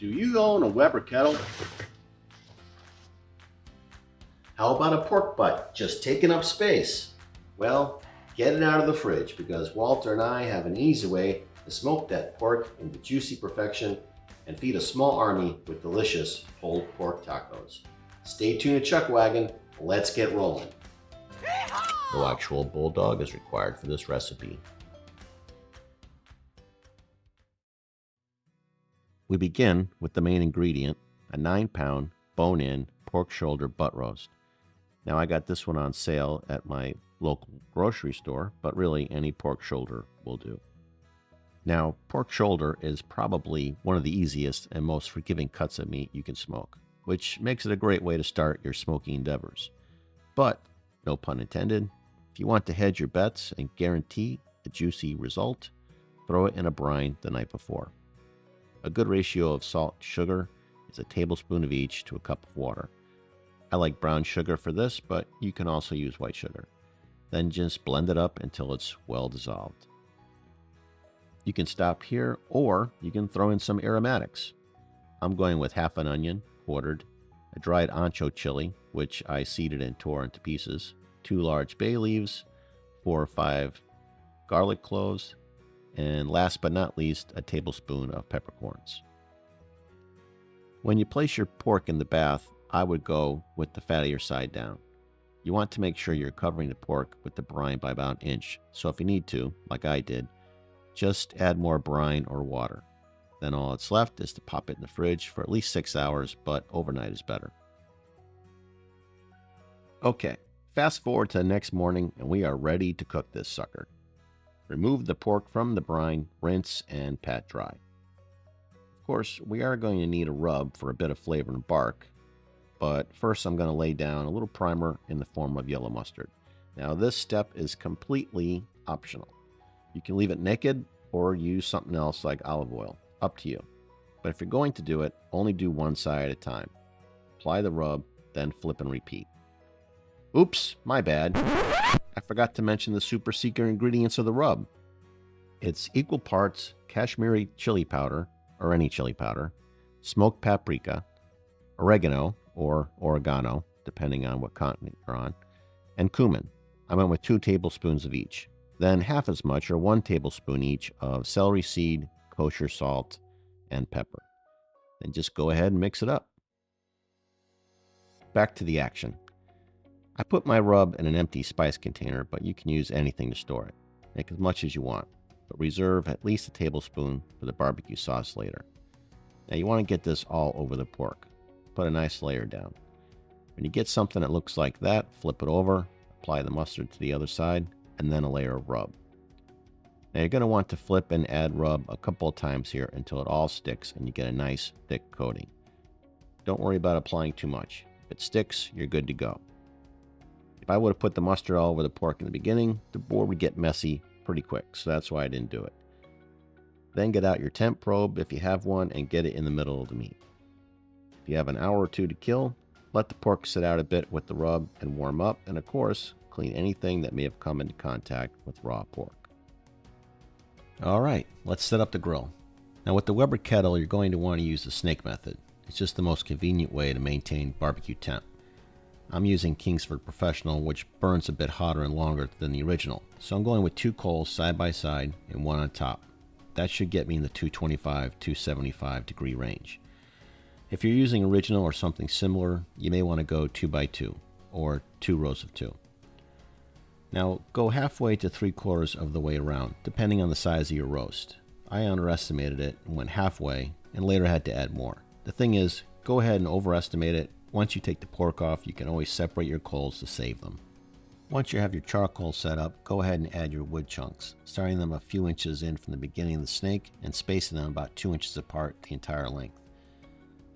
Do you own a Weber kettle? How about a pork butt just taking up space? Well, get it out of the fridge because Walter and I have an easy way to smoke that pork into juicy perfection and feed a small army with delicious pulled pork tacos. Stay tuned to Chuck Wagon. Let's get rolling. No actual bulldog is required for this recipe. We begin with the main ingredient, a 9-pound bone-in pork shoulder butt roast. Now I got this one on sale at my local grocery store, but really any pork shoulder will do. Now, pork shoulder is probably one of the easiest and most forgiving cuts of meat you can smoke, which makes it a great way to start your smoking endeavors. But, no pun intended, if you want to hedge your bets and guarantee a juicy result, throw it in a brine the night before. A good ratio of salt and sugar is a tablespoon of each to a cup of water. I like brown sugar for this, but you can also use white sugar. Then just blend it up until it's well dissolved. You can stop here, or you can throw in some aromatics. I'm going with half an onion, quartered, a dried ancho chili, which I seeded and tore into pieces, 2 large bay leaves, 4 or 5 garlic cloves, and last but not least, a tablespoon of peppercorns. When you place your pork in the bath, I would go with the fattier side down. You want to make sure you're covering the pork with the brine by about an inch, so if you need to, like I did, just add more brine or water. Then all that's left is to pop it in the fridge for at least 6 hours, but overnight is better. Okay, fast forward to the next morning and we are ready to cook this sucker. Remove the pork from the brine, rinse, and pat dry. Of course, we are going to need a rub for a bit of flavor and bark, but first I'm going to lay down a little primer in the form of yellow mustard. Now this step is completely optional. You can leave it naked or use something else like olive oil, up to you. But if you're going to do it, only do one side at a time. Apply the rub, then flip and repeat. Oops, my bad. I forgot to mention the super secret ingredients of the rub. It's equal parts Kashmiri chili powder, or any chili powder, smoked paprika, oregano, or oregano, depending on what continent you're on, and cumin. I went with 2 tablespoons of each. Then half as much, or 1 tablespoon each, of celery seed, kosher salt, and pepper. Then just go ahead and mix it up. Back to the action. I put my rub in an empty spice container, but you can use anything to store it. Make as much as you want, but reserve at least a tablespoon for the barbecue sauce later. Now you want to get this all over the pork. Put a nice layer down. When you get something that looks like that, flip it over, apply the mustard to the other side, and then a layer of rub. Now you're going to want to flip and add rub a couple of times here until it all sticks and you get a nice thick coating. Don't worry about applying too much. If it sticks, you're good to go. If I would have put the mustard all over the pork in the beginning, the board would get messy pretty quick, so that's why I didn't do it. Then get out your temp probe if you have one and get it in the middle of the meat. If you have an hour or 2 to kill, let the pork sit out a bit with the rub and warm up, and of course, clean anything that may have come into contact with raw pork. Alright, let's set up the grill. Now with the Weber kettle, you're going to want to use the snake method. It's just the most convenient way to maintain barbecue temp. I'm using Kingsford Professional, which burns a bit hotter and longer than the original, so I'm going with 2 coals side by side and 1 on top. That should get me in the 225-275 degree range. If you're using original or something similar, you may want to go 2 by 2 or 2 rows of 2. Now go halfway to 3/4 of the way around, depending on the size of your roast. I underestimated it and went halfway and later had to add more. The thing is, go ahead and overestimate it. Once you take the pork off, you can always separate your coals to save them. Once you have your charcoal set up, go ahead and add your wood chunks, starting them a few inches in from the beginning of the snake and spacing them about 2 inches apart the entire length.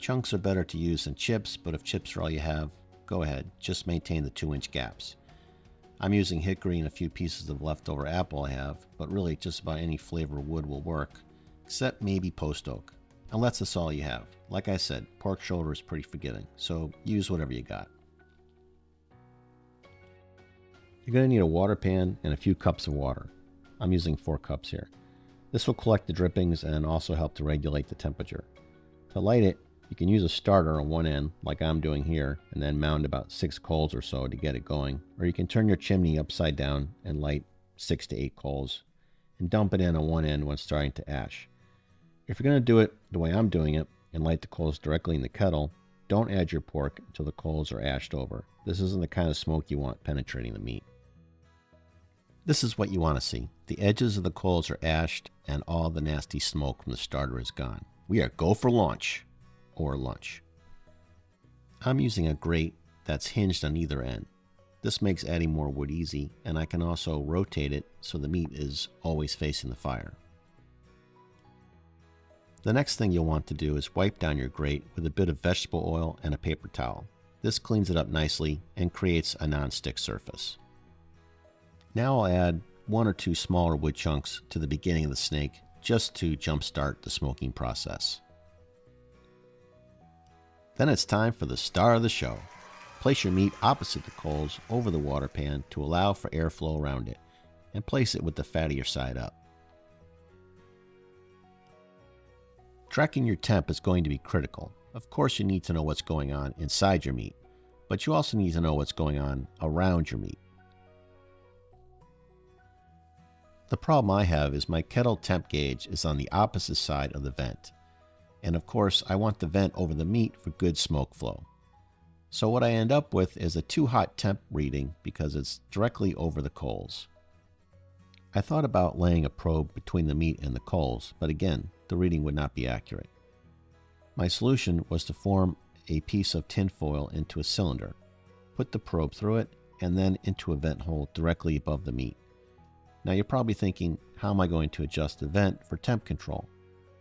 Chunks are better to use than chips, but if chips are all you have, go ahead, just maintain the 2-inch gaps. I'm using hickory and a few pieces of leftover apple I have, but really just about any flavor wood will work, except maybe post oak. Unless that's all you have. Like I said, pork shoulder is pretty forgiving, so use whatever you got. You're going to need a water pan and a few cups of water. I'm using 4 cups here. This will collect the drippings and also help to regulate the temperature. To light it, you can use a starter on one end, like I'm doing here, and then mount about 6 coals or so to get it going. Or you can turn your chimney upside down and light 6 to 8 coals, and dump it in on one end when starting to ash. If you're going to do it the way I'm doing it, and light the coals directly in the kettle, don't add your pork until the coals are ashed over. This isn't the kind of smoke you want penetrating the meat. This is what you want to see. The edges of the coals are ashed and all the nasty smoke from the starter is gone. We are go for launch or lunch. I'm using a grate that's hinged on either end. This makes adding more wood easy, and I can also rotate it so the meat is always facing the fire. The next thing you'll want to do is wipe down your grate with a bit of vegetable oil and a paper towel. This cleans it up nicely and creates a non-stick surface. Now I'll add 1 or 2 smaller wood chunks to the beginning of the snake just to jumpstart the smoking process. Then it's time for the star of the show. Place your meat opposite the coals over the water pan to allow for airflow around it, and place it with the fattier side up. Tracking your temp is going to be critical. Of course, you need to know what's going on inside your meat, but you also need to know what's going on around your meat. The problem I have is my kettle temp gauge is on the opposite side of the vent. And of course, I want the vent over the meat for good smoke flow. So what I end up with is a too hot temp reading because it's directly over the coals. I thought about laying a probe between the meat and the coals, but again, the reading would not be accurate. My solution was to form a piece of tin foil into a cylinder, put the probe through it, and then into a vent hole directly above the meat. Now you're probably thinking, how am I going to adjust the vent for temp control?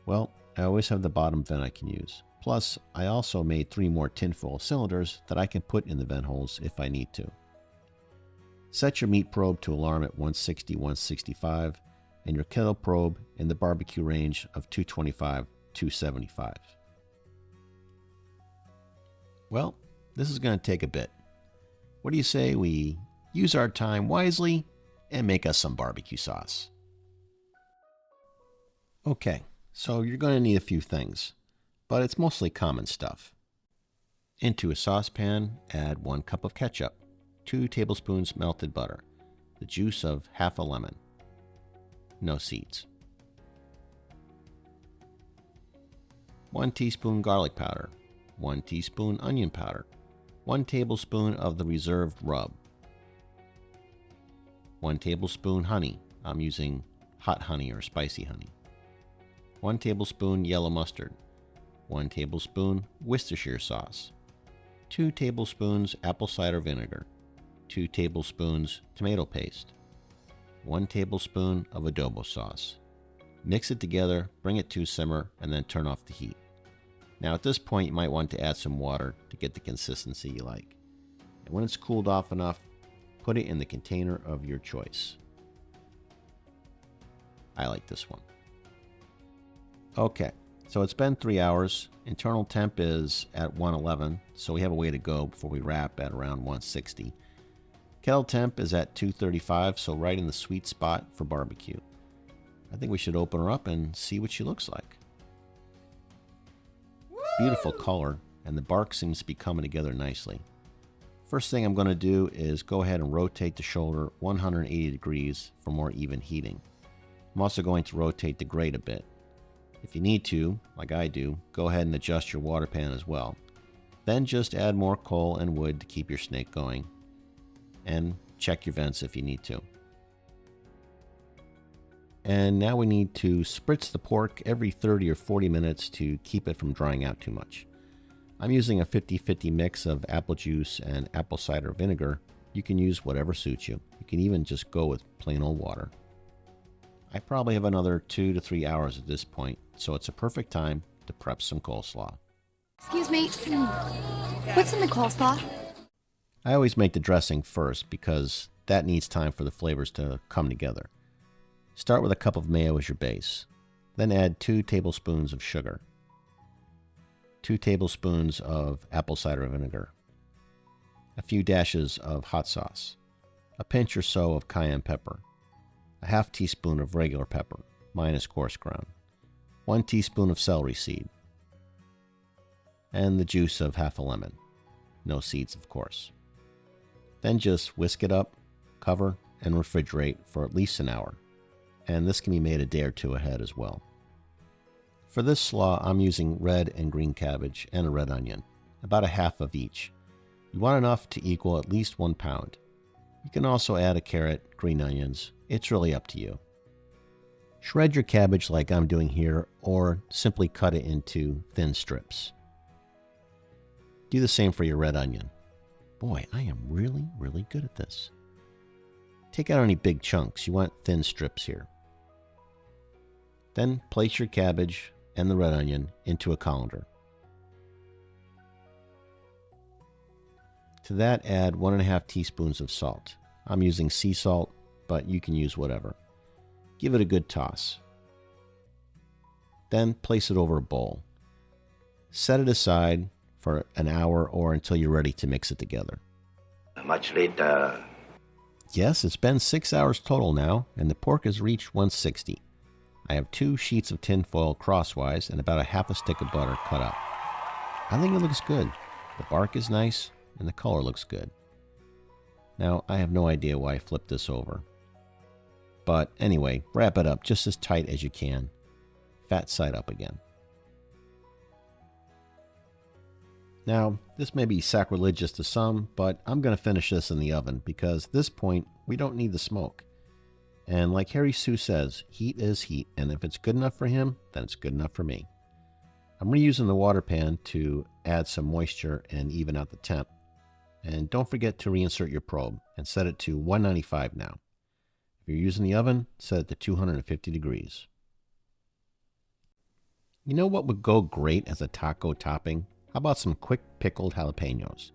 Well, I always have the bottom vent I can use. Plus, I also made 3 more tinfoil cylinders that I can put in the vent holes if I need to. Set your meat probe to alarm at 160-165 and your kettle probe in the barbecue range of 225-275. Well, this is going to take a bit. What do you say we use our time wisely and make us some barbecue sauce? Okay, so you're going to need a few things, but it's mostly common stuff. Into a saucepan, add 1 cup of ketchup, 2 tablespoons melted butter, the juice of half a lemon, no seeds, 1 teaspoon garlic powder, 1 teaspoon onion powder, 1 tablespoon of the reserved rub, 1 tablespoon honey. I'm using hot honey or spicy honey. 1 tablespoon yellow mustard, 1 tablespoon Worcestershire sauce, 2 tablespoons apple cider vinegar, 2 tablespoons tomato paste, 1 tablespoon of adobo sauce. Mix it together, bring it to a simmer, and then turn off the heat. Now at this point you might want to add some water to get the consistency you like. And when it's cooled off enough, put it in the container of your choice. I like this one. Okay, so it's been 3 hours. Internal temp is at 111, so we have a way to go before we wrap at around 160. Kettle temp is at 235, so right in the sweet spot for barbecue. I think we should open her up and see what she looks like. Beautiful color, and the bark seems to be coming together nicely. First thing I'm going to do is go ahead and rotate the shoulder 180 degrees for more even heating. I'm also going to rotate the grate a bit. If you need to, like I do, go ahead and adjust your water pan as well. Then just add more coal and wood to keep your snake going. And check your vents if you need to. And now we need to spritz the pork every 30 or 40 minutes to keep it from drying out too much. I'm using a 50-50 mix of apple juice and apple cider vinegar. You can use whatever suits you. You can even just go with plain old water. I probably have another 2 to 3 hours at this point, so it's a perfect time to prep some coleslaw. Excuse me, what's in the coleslaw? I always make the dressing first because that needs time for the flavors to come together. Start with a cup of mayo as your base. Then add 2 tablespoons of sugar, 2 tablespoons of apple cider vinegar, a few dashes of hot sauce, a pinch or so of cayenne pepper, a half teaspoon of regular pepper, minus coarse ground, 1 teaspoon of celery seed, and the juice of half a lemon. No seeds, of course. Then just whisk it up, cover, and refrigerate for at least an hour. And this can be made a day or two ahead as well. For this slaw, I'm using red and green cabbage and a red onion, about a half of each. You want enough to equal at least 1 pound. You can also add a carrot, green onions. It's really up to you. Shred your cabbage like I'm doing here, or simply cut it into thin strips. Do the same for your red onion. Boy, I am really, really good at this. Take out any big chunks. You want thin strips here. Then place your cabbage and the red onion into a colander. To that, add 1½ teaspoons of salt. I'm using sea salt, but you can use whatever. Give it a good toss. Then place it over a bowl. Set it aside for an hour or until you're ready to mix it together. Much later. Yes, it's been 6 hours total now, and the pork has reached 160. I have 2 sheets of tin foil crosswise and about a half a stick of butter cut up. I think it looks good. The bark is nice, and the color looks good. Now, I have no idea why I flipped this over. But anyway, wrap it up just as tight as you can. Fat side up again. Now, this may be sacrilegious to some, but I'm going to finish this in the oven because at this point, we don't need the smoke. And like Harry Sue says, heat is heat, and if it's good enough for him, then it's good enough for me. I'm reusing the water pan to add some moisture and even out the temp. And don't forget to reinsert your probe and set it to 195 now. If you're using the oven, set it to 250 degrees. You know what would go great as a taco topping? How about some quick pickled jalapenos?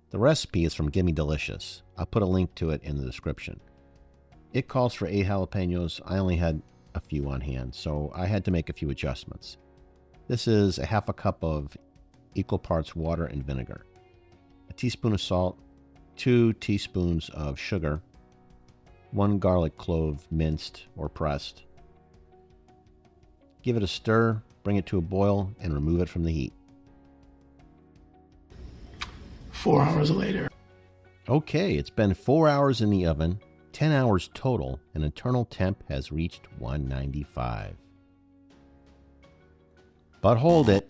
The recipe is from Gimme Delicious. I'll put a link to it in the description. It calls for 8 jalapenos. I only had a few on hand, so I had to make a few adjustments. This is a half a cup of equal parts water and vinegar, a teaspoon of salt, 2 teaspoons of sugar, 1 garlic clove minced or pressed. Give it a stir, bring it to a boil, and remove it from the heat. 4 hours later. Okay, it's been 4 hours in the oven, 10 hours total, and internal temp has reached 195. But hold it.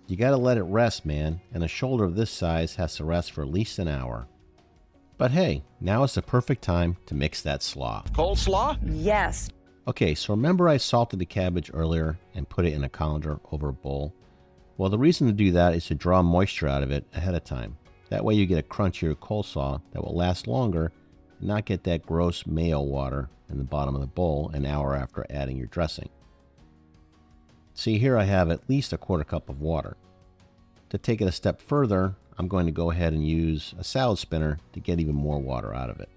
You gotta let it rest, man, and a shoulder of this size has to rest for at least an hour. But hey, now is the perfect time to mix that slaw. Coleslaw? Yes. Okay, so remember I salted the cabbage earlier and put it in a colander over a bowl? Well, the reason to do that is to draw moisture out of it ahead of time. That way you get a crunchier coleslaw that will last longer and not get that gross mayo water in the bottom of the bowl an hour after adding your dressing. See, here I have at least a quarter cup of water. To take it a step further, I'm going to go ahead and use a salad spinner to get even more water out of it.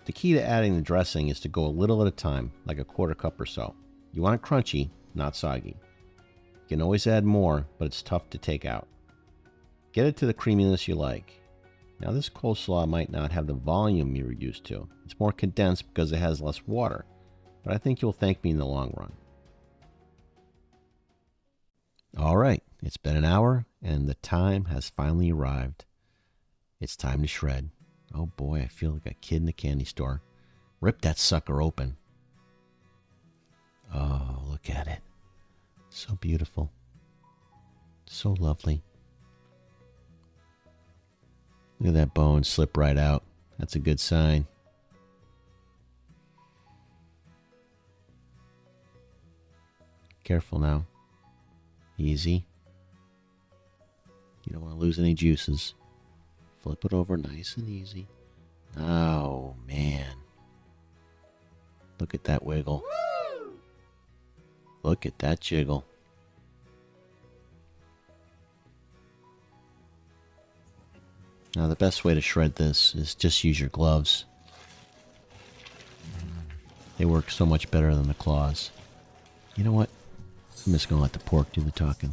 The key to adding the dressing is to go a little at a time, like a quarter cup or so. You want it crunchy, not soggy. You can always add more, but it's tough to take out. Get it to the creaminess you like. Now this coleslaw might not have the volume you're used to. It's more condensed because it has less water, but I think you'll thank me in the long run. All right, it's been an hour and the time has finally arrived. It's time to shred. Oh boy, I feel like a kid in a candy store. Rip that sucker open. Oh, look at it. So beautiful. So lovely. Look at that bone slip right out. That's a good sign. Careful now. Easy. You don't want to lose any juices. Flip it over nice and easy. Oh, man. Look at that wiggle. Woo! Look at that jiggle. Now the best way to shred this is just use your gloves. They work so much better than the claws. You know what? I'm just going to let the pork do the talking.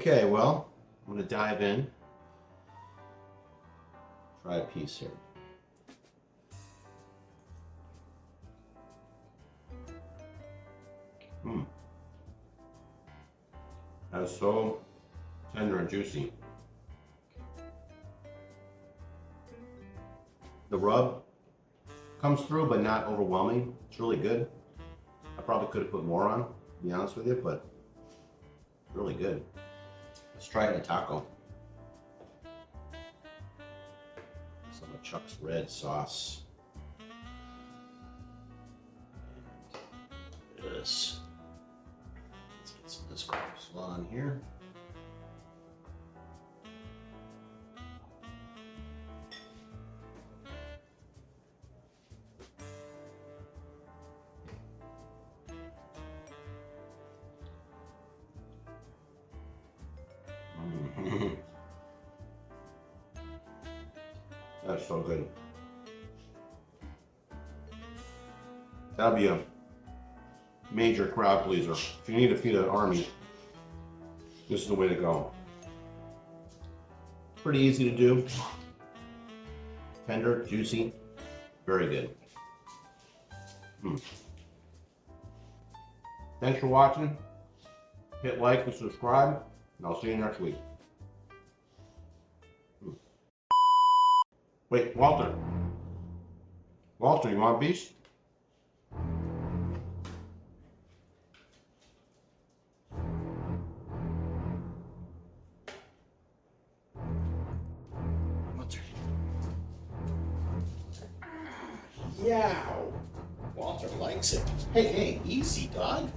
Okay, well, I'm going to dive in. Try a piece here. That's so tender and juicy. The rub comes through, but not overwhelming. It's really good. I probably could have put more on, to be honest with you, but it's really good. Let's try it in a taco. Some of Chuck's red sauce. And this. Let's get some of this coleslaw on here. That's so good. That'd be a major crowd pleaser. If you need to feed an army, this is the way to go. Pretty easy to do. Tender, juicy, very good. Thanks for watching. Hit like and subscribe, and I'll see you next week. Wait, Walter. Walter, you want a piece? Walter. Yeah. Walter likes it. Hey, easy, dog.